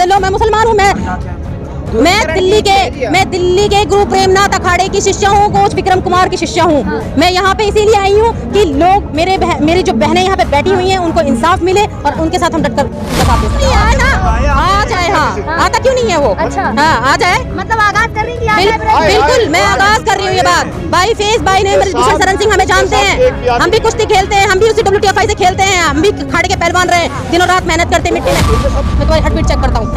लो, मैं मुसलमान हूँ, मैं दिल्ली के गुरु प्रेमनाथ अखाड़े की शिष्या हूँ, कोच विक्रम कुमार की शिष्या हूँ। मैं यहाँ पे इसीलिए आई हूँ कि लोग मेरी जो बहनें यहाँ पे बैठी हुई हैं उनको इंसाफ मिले और उनके साथ हम डटकर नहीं आए ना, आ जाए। हाँ, आता क्यों नहीं है वो? अच्छा, हाँ, आ जाए। मतलब आगाज कर रही थी। बिल्कुल, मैं आगाज कर रही हूँ ये बात। By face by name Brijbhushan Sharan Singh हमें जानते हैं, हम भी कुश्ती खेलते हैं, हम भी उसी WTFI से खेलते हैं, हम भी खाड़े के पहलवान रहे, दिनों रात मेहनत करते मिट्टी में। मैं तुम्हारी हार्ट बीट चेक करता हूँ।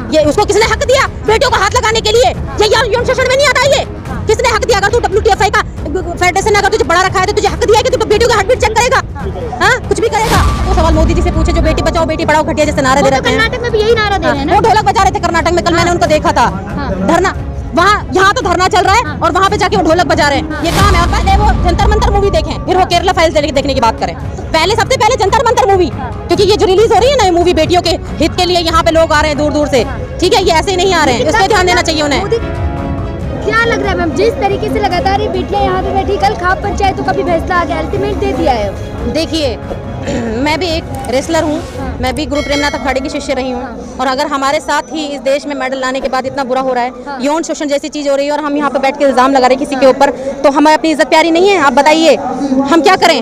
ये उसको किसने हक दिया बेटियों को हाथ लगाने के लिए? ये यौन शोषण में नहीं आता ये? किसने हक दिया? अगर तू WTFI का फेडरेशन अगर तुझे बड़ा रखा है तो तुझे हक दिया है कि तू बेटियों का हार्ट बीट चेक करेगा? हाँ, कुछ भी करेगा। वो सवाल मोदी जी से पूछे जो बेटी बचाओ बेटी पढ़ाओ घटिया जैसे नारे दे रहे हैं। कर्नाटक में भी यही नारा दे रहे हैं ना? वो ढोलक बजा रहे थे कर्नाटक में, कल मैंने उनको देखा था। धरना वहाँ, यहाँ तो धरना चल रहा है और वहाँ पे जाके वो ढोलक बजा रहे हैं। ये काम है। और पहले वो जंतर मंतर मूवी देखें, फिर वो केरला फाइल्स देखने की बात करें। पहले सबसे पहले जंतर मंतर मूवी, क्योंकि ये जो रिलीज हो रही है ना ये मूवी बेटियों के हित के लिए, यहाँ पे लोग आ रहे हैं दूर दूर से। ठीक है, ये ऐसे ही नहीं आ रहे हैं, इस पे ध्यान देना चाहिए उन्हें। क्या लग रहा है मैम, जिस तरीके से लगातार ये बेटियां यहाँ पे बैठी, कल खाप पंचायतों का भी फैसला आ गया, अल्टीमेट दे दिया है। देखिए, मैं भी एक रेसलर हूँ, मैं भी गुरु प्रेमनाथ अखाड़े की शिष्य रही हूँ। और अगर हमारे साथ ही इस देश में मेडल लाने के बाद इतना बुरा हो रहा है, यौन शोषण जैसी चीज हो रही है और हम यहाँ पे बैठ के इल्जाम लगा रहे हैं किसी के ऊपर, तो हमें अपनी इज्जत प्यारी नहीं है? आप बताइए, हम क्या करें?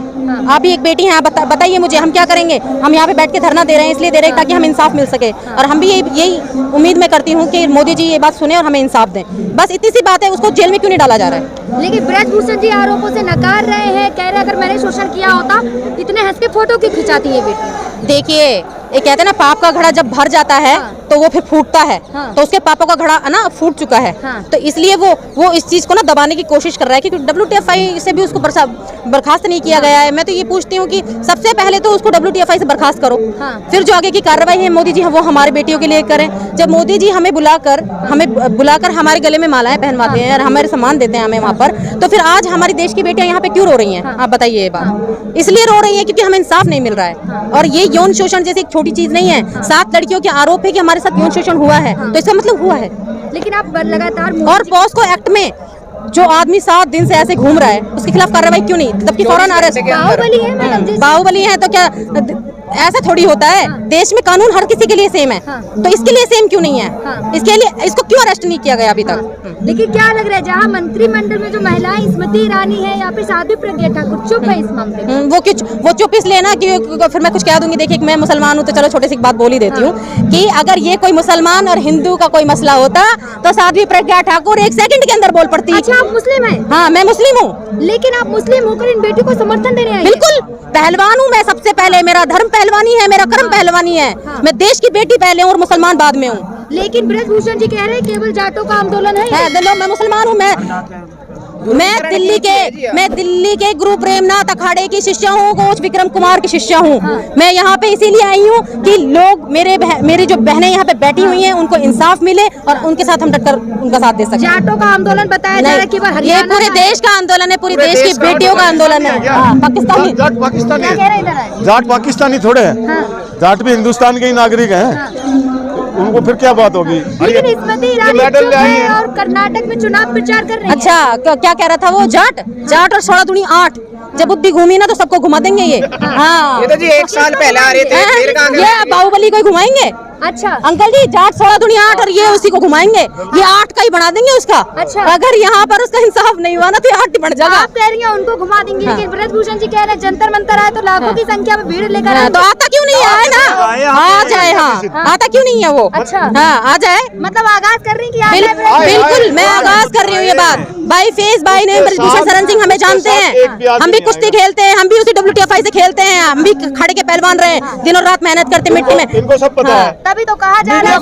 आप भी एक बेटी हैं, आप बताइए मुझे, हम क्या करेंगे? हम यहाँ पे बैठ के धरना दे रहे हैं, इसलिए दे रहे हैं ताकि हमें इंसाफ मिल सके। और हम भी यही उम्मीद में करती हूँ कि मोदी जी ये बात सुने और हमें इंसाफ दें। बस इतनी सी बात है, उसको जेल में क्यों नहीं डाला जा रहा है? लेकिन ब्रजभूषण जी आरोपों से नकार रहे हैं, कह रहे अगर मैंने शोषण किया होता इतने हंस के फोटो क्यों खिंचाती है बेटी? देखिए, ये कहते हैं ना, पाप का घड़ा जब भर जाता है तो वो फिर फूटता है। तो उसके पापों का घड़ा ना फूट चुका है। तो इसलिए वो इस चीज को ना दबाने की कोशिश कर रहा है, क्योंकि WTFI से भी उसको बर्खास्त नहीं किया गया है। मैं तो ये पूछती हूँ कि सबसे पहले तो उसको WTFI से बर्खास्त करो, फिर जो आगे की कार्रवाई है मोदी जी वो हमारे बेटियों के लिए करें। जब मोदी जी हमें बुलाकर हमारे गले में मालाएं पहनवाते हैं और हमारे सम्मान देते हैं हमें वहाँ पर, तो फिर आज हमारी देश की बेटियां यहाँ पे क्यों रो रही हैं? आप बताइए ये बात। इसलिए रो रही है क्योंकि हमें इंसाफ नहीं मिल रहा है। और ये यौन शोषण जैसी एक छोटी चीज नहीं है। 7 लड़कियों के आरोप है कि हमारे साथ यौन शोषण हुआ है, तो इसका मतलब हुआ है। लेकिन आप लगातार और पॉस्को एक्ट में जो आदमी 7 दिन से ऐसे घूम रहा है उसके खिलाफ कार्रवाई क्यों नहीं? जबकि फौरन अरेस्ट। बाहुबली है मैडम, बाहुबली है तो क्या ऐसा थोड़ी होता है? देश में कानून हर किसी के लिए सेम है, तो इसके लिए सेम क्यों नहीं है? इसके लिए इसको क्यों अरेस्ट नहीं किया गया अभी तक? लेकिन क्या लग रहा है, जहाँ मंत्रिमंडल में जो महिलाएं स्मृति ईरानी है या फिर साध्वी प्रज्ञा ठाकुर चुप है इस मामले में? वो चुप इसलिए ना कि फिर मैं कुछ कह दूंगी। देखिए, मैं मुसलमान हूँ तो चलो छोटी सी बात बोल ही देती हूँ कि अगर ये कोई मुसलमान और हिंदू का कोई मसला होता तो साध्वी प्रज्ञा ठाकुर 1 सेकंड के अंदर बोल पड़ती। अच्छा, आप मुस्लिम हैं? हाँ, मैं मुस्लिम हूँ। लेकिन आप मुस्लिम होकर इन बेटियों को समर्थन दे रहे हैं? बिल्कुल, पहलवान हूँ मैं सबसे पहले, मेरा धर्म पहलवानी है, मेरा कर्म पहलवानी है। मैं देश की बेटी पहले हूँ और मुसलमान बाद में हूँ। लेकिन ब्रजभूषण जी कह रहे हैं केवल जाटों का आंदोलन है। मैं मुसलमान हूँ, मैं दिल्ली के गुरु प्रेमनाथ अखाड़े की शिष्या हूँ, कोच विक्रम कुमार की शिष्या हूँ। मैं यहाँ पे इसीलिए आई हूँ कि लोग मेरी जो बहनें यहाँ पे बैठी हुई हैं उनको इंसाफ मिले और उनके साथ हम डटकर उनका साथ दे सकें। जाटों का आंदोलन बताया जा रहा है कि ये पूरे देश का आंदोलन है, पूरी देश की बेटियों का आंदोलन है। पाकिस्तानी जाट पाकिस्तानी थोड़े हैं, जाट भी हिंदुस्तान के ही नागरिक हैं। उनको फिर क्या बात होगी? लेकिन स्मृति ईरानी चुप है और कर्नाटक में चुनाव प्रचार कर रही है। अच्छा, क्या कह रहा था वो? जाट और 16 दूनी 8। जब बुद्धि घूमी ना तो सबको घुमा देंगे ये। हाँ, ये तो जी 1 साल पहले आ रहे थे, ये बाहुबली को घुमाएंगे। अच्छा अंकल जी, जाट 16 दूनी 8 और ये उसी को घुमाएंगे, ये 8 का ही बना देंगे उसका। अच्छा, अगर यहाँ पर उसका इंसाफ नहीं हुआ ना तो 8 ही बढ़ जाएगा। आप कह रही हैं उनको घुमा देंगे, लेकिन ब्रजभूषण जी कह रहे हैं जंतर मंतर आए तो लाखों की संख्या में भीड़ लेकर आए। तो आता क्यों नहीं आए ना? आ जाए। हाँ, आता क्यों नहीं है वो? अच्छा, हाँ, आ जाए। मतलब आगाज कर रही है? बिल्कुल, मैं आगाज कर रही हूँ ये बात। By face by name Brijbhushan Sharan Singh हमें जानते हैं, हम भी कुश्ती खेलते हैं, हम भी उसी WTFI से खेलते हैं, हम भी खाड़े के पहलवान रहे, दिनों रात मेहनत करते मिट्टी में। इनको सब पता है, तभी तो कहा जा रहा है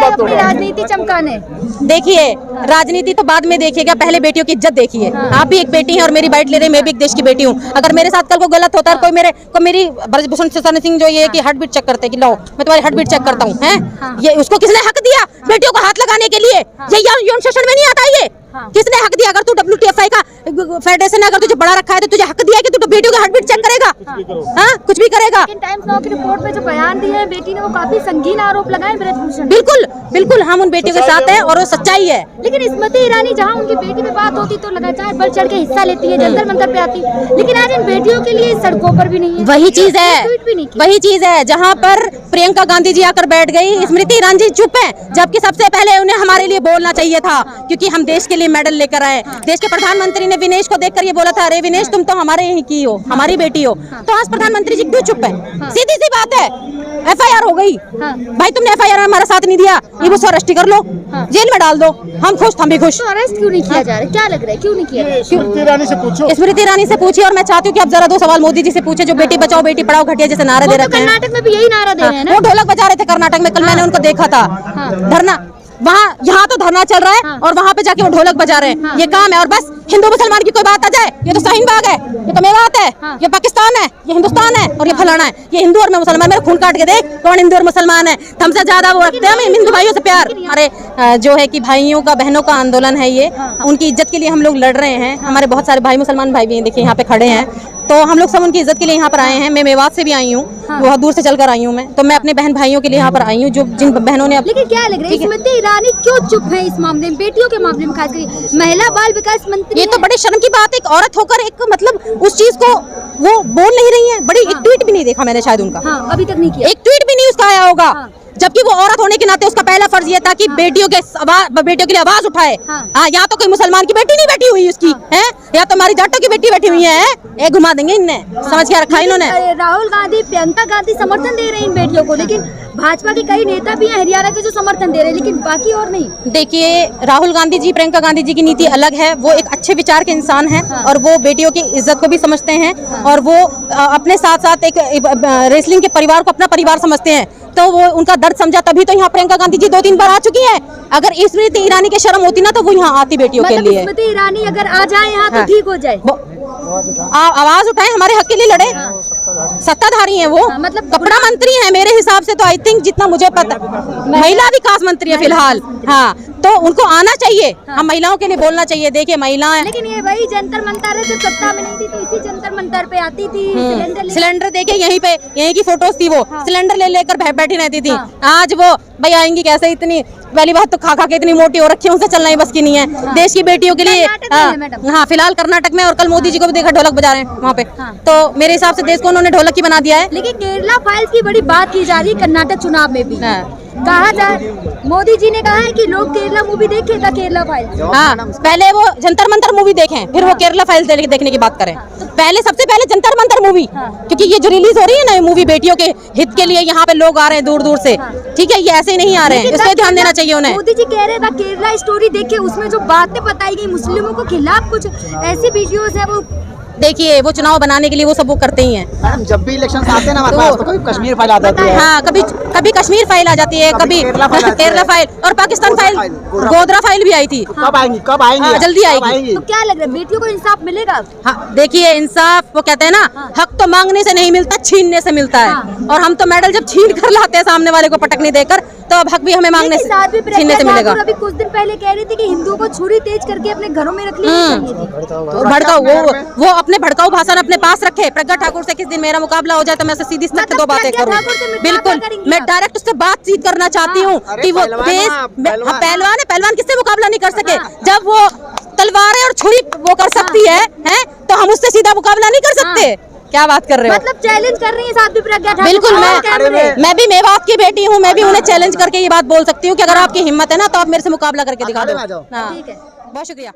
अपनी राजनीति चमकाने। देखिए, राजनीति तो बाद में देखिएगा, पहले बेटियों की इज्जत देखिए। आप भी एक बेटी हैं और मेरी बाइट ले रहे हैं, मैं भी एक देश की बेटी हूँ। अगर मेरे साथ कल को गलत होता है, कोई मेरी ब्रजभूषण शरण सिंह जो ये कि हार्ट बीट चेक करते हैं कि लो मैं तुम्हारी हार्ट बीट चेक करता हूँ, हैं? ये उसको किसने हक दिया बेटियों को हाथ लगाने के लिए? ये यौन शोषण में नहीं आता ये? किसने हक दिया? अगर तू WTFI का फेडरेशन है, अगर तुझे बड़ा रखा है तो तुझे हक दिया है कि तू बेटियों का हार्ट बीट चेक करेगा? हाँ, कुछ भी करेगा। लेकिन टाइम्स नाउ की रिपोर्ट में जो बयान दिए हैं बेटी ने, वो काफी संगीन आरोप लगाए ब्रजभूषण। बिल्कुल बिल्कुल, हम उन बेटियों के साथ हैं और वो सच्चाई है। लेकिन स्मृति ईरानी जहाँ उनकी बेटी पे बात होती तो लगातार बढ़ चढ़ के हिस्सा लेती है, जंतर मंतर पे आती, लेकिन आज इन बेटियों के लिए सड़कों पर भी नहीं है। वही चीज है, ट्वीट भी नहीं किया। वही चीज है जहाँ पर प्रियंका गांधी जी आकर बैठ गई, स्मृति ईरानी जी चुप है, जबकि सबसे पहले उन्हें हमारे लिए बोलना चाहिए था, क्योंकि हम देश के लिए मेडल लेकर आए। देश के प्रधानमंत्री ने विनेश को देखकर ये बोला था, अरे विनेश तुम तो हमारे ही की हो, हमारी बेटी हो। तो आज प्रधानमंत्री जी क्यों चुप है? सीधी सी बात है, FIR हो गई। भाई तुमने FIR में हमारा साथ नहीं दिया, ये वो अरेस्ट कर लो, जेल में डाल दो, हम खुश, हम भी खुश। तो अरेस्ट क्यों नहीं किया जा रहा है? क्या लग रहा है, क्यों नहीं किया जा रहा है? स्मृति ईरानी से पूछो। स्मृति ईरानी से पूछिए, और मैं चाहती हूँ कि आप जरा 2 सवाल मोदी जी से पूछे, जो बेटी बचाओ बेटी पढ़ाओ घटिया जैसे नारे दे वो तो रहे हैं। कर्नाटक में भी यही नारा दे रहे हैं ना। वो ढोलक बजा रहे थे कर्नाटक में, कल मैंने उनको देखा था। धरना वहाँ, यहाँ तो धरना चल रहा है और वहाँ पे जाके वो ढोलक बजा रहे हैं। ये काम है। और बस हिंदू मुसलमान की कोई बात आ जाए, ये तो शाहीन बाग है, ये तो मेवात है, ये पाकिस्तान है, ये हिंदुस्तान है और ये फलाना है। ये हिंदू और मैं मुसलमान, मेरे खून काट के देख कौन हिंदू और मुसलमान है। हमसे ज्यादा वो रखते हैं हम हिंदू भाइयों से प्यार। हमारे जो है कि भाइयों का, बहनों का आंदोलन है ये, उनकी इज्जत के लिए हम लोग लड़ रहे हैं। हमारे बहुत सारे भाई मुसलमान भाई भी देखिए यहाँ पे खड़े हैं, तो हम लोग सब उनकी इज्जत के लिए यहाँ पर आए हैं। मैं मेवात से भी आई हूँ, बहुत दूर से चलकर आई हूँ मैं, तो मैं अपने बहन भाइयों के लिए यहाँ पर आई हूँ, जो जिन बहनों ने। लेकिन क्या लग रहा है स्मृति ईरानी क्यों चुप है इस मामले में, बेटियों के मामले में खासकर? महिला बाल विकास मंत्री ये तो बड़े शर्म की बात है, एक औरत होकर एक मतलब उस चीज को वो बोल नहीं रही है। बड़ी एक ट्वीट भी नहीं देखा मैंने शायद उनका, अभी तक नहीं किया, एक ट्वीट भी नहीं उसका आया होगा। जबकि वो औरत होने के नाते उसका पहला फर्ज ये था कि बेटियों के लिए आवाज उठाए। यहाँ तो कोई मुसलमान की बेटी नहीं बैठी हुई उसकी है, या तो हमारी जाटों की बेटी बैठी हुई है। एक घुमा देंगे इनने, समझ क्या रखा इन्होंने। राहुल गांधी, प्रियंका गांधी समर्थन दे रहे हैं इन बेटियों को, लेकिन भाजपा के कई नेता भी हैं हरियाणा के जो समर्थन दे रहे हैं, लेकिन बाकी और नहीं। देखिए, राहुल गांधी जी, प्रियंका गांधी जी की नीति अलग है। वो एक अच्छे विचार के इंसान हैं और वो बेटियों की इज्जत को भी समझते हैं और वो अपने साथ साथ एक रेसलिंग के परिवार को अपना परिवार समझते हैं। तो वो उनका दर्द समझा, तभी तो यहाँ प्रियंका गांधी जी 2-3 बार आ चुकी हैं। अगर स्मृति ईरानी की शर्म होती ना तो वो यहाँ आती बेटियों के लिए। स्मृति ईरानी अगर आ जाए यहाँ तो ठीक हो जाए, आवाज उठाए, हमारे हक के लिए लड़े। सत्ताधारी हैं वो, मतलब कपड़ा मंत्री हैं मेरे हिसाब से, तो आई थिंक जितना मुझे पता, महिला विकास मंत्री है फिलहाल। हाँ, तो उनको आना चाहिए, हम महिलाओं के लिए बोलना चाहिए। देखिए महिलाएं, लेकिन ये वही जंतर मंतर है, जब सत्ता में नहीं थी तो इसी जंतर मंतर पे आती थी। सिलेंडर देखिए यहीं की फोटोज थी, वो सिलेंडर ले लेकर बैठी रहती थी। आज वो भाई आएंगी कैसे? इतनी पहली बात तो खा खा के इतनी मोटी हो रखी है, उनसे चलना ही बस की नहीं है। देश की बेटियों के लिए हाँ, फिलहाल कर्नाटक में, और कल मोदी जी को भी देखा ढोलक बजा रहे हैं वहाँ पे। तो मेरे हिसाब से देश को उन्होंने ढोलक ही बना दिया है। लेकिन केरला फाइल्स की बड़ी बात की जा रही है कर्नाटक चुनाव में भी। कहा जाए, मोदी जी ने कहा है कि लोग केरला मूवी देखें, केरला फाइल्स। हाँ, पहले वो जंतर मंतर मूवी देखें, फिर वो केरला फाइल्स देखने की बात करें। पहले सबसे पहले जंतर मंतर मूवी, क्योंकि ये जो रिलीज हो रही है ना मूवी बेटियों के हित के लिए, यहाँ पे लोग आ रहे हैं दूर दूर से, ठीक है, ये ऐसे ही नहीं आ रहे हैं, इस पे ध्यान देना चाहिए उन्हें। मोदी जी कह रहे थे केरला स्टोरी देखे, उसमें जो बातें बताई गई मुस्लिमों के खिलाफ, कुछ ऐसी वीडियोस है वो। देखिए, वो चुनाव बनाने के लिए वो सब वो करते ही हैं। मैडम, जब भी इलेक्शन आते हैं ना हमारे पास, तो कभी कश्मीर फाइल आ जाती है। हाँ, कभी कश्मीर फाइल आ जाती है, कभी केरला फाइल और पाकिस्तान फाइल, गोधरा फाइल भी आई थी। कब आएंगी? कब आएंगी? जल्दी आएगी। तो क्या लग रहा है बेटियों को इंसाफ मिलेगा? हाँ, देखिए इंसाफ, वो कहते हैं ना, हक तो मांगने से नहीं मिलता, छीनने से मिलता है। और हम तो मेडल जब छीन कर लाते हैं सामने वाले को पटकने देकर, तो अब हक भी हमें मांगने से, छीनने से मिलेगा। अभी कुछ दिन पहले कह रही थी कि हिंदुओं को छुरी तेज करके अपने घरों में रख लेनी चाहिए। भड़काऊ, वो अपने भड़काऊ भाषण अपने पास रखे। प्रज्ञा ठाकुर से किस दिन मेरा मुकाबला हो जाए तो मैं उससे सीधी सख्त 2 बातें करूं। बिल्कुल, मैं डायरेक्ट उससे बातचीत करना चाहती हूँ कि वो देश पहलवान है, पहलवान किससे मुकाबला नहीं कर सके? जब वो तलवारें और छुरी वो कर सकती है, तो हम उससे सीधा मुकाबला नहीं कर सकते। क्या बात कर रहे हो? मतलब चैलेंज कर रही है साथ भी प्रज्ञा ठाकुर। बिल्कुल, मैं भी मेवात की बेटी हूँ, मैं भी उन्हें चैलेंज करके ये बात बोल सकती हूँ कि अगर आपकी हिम्मत है ना तो आप मेरे से मुकाबला करके दिखा दो। ठीक है, बहुत शुक्रिया।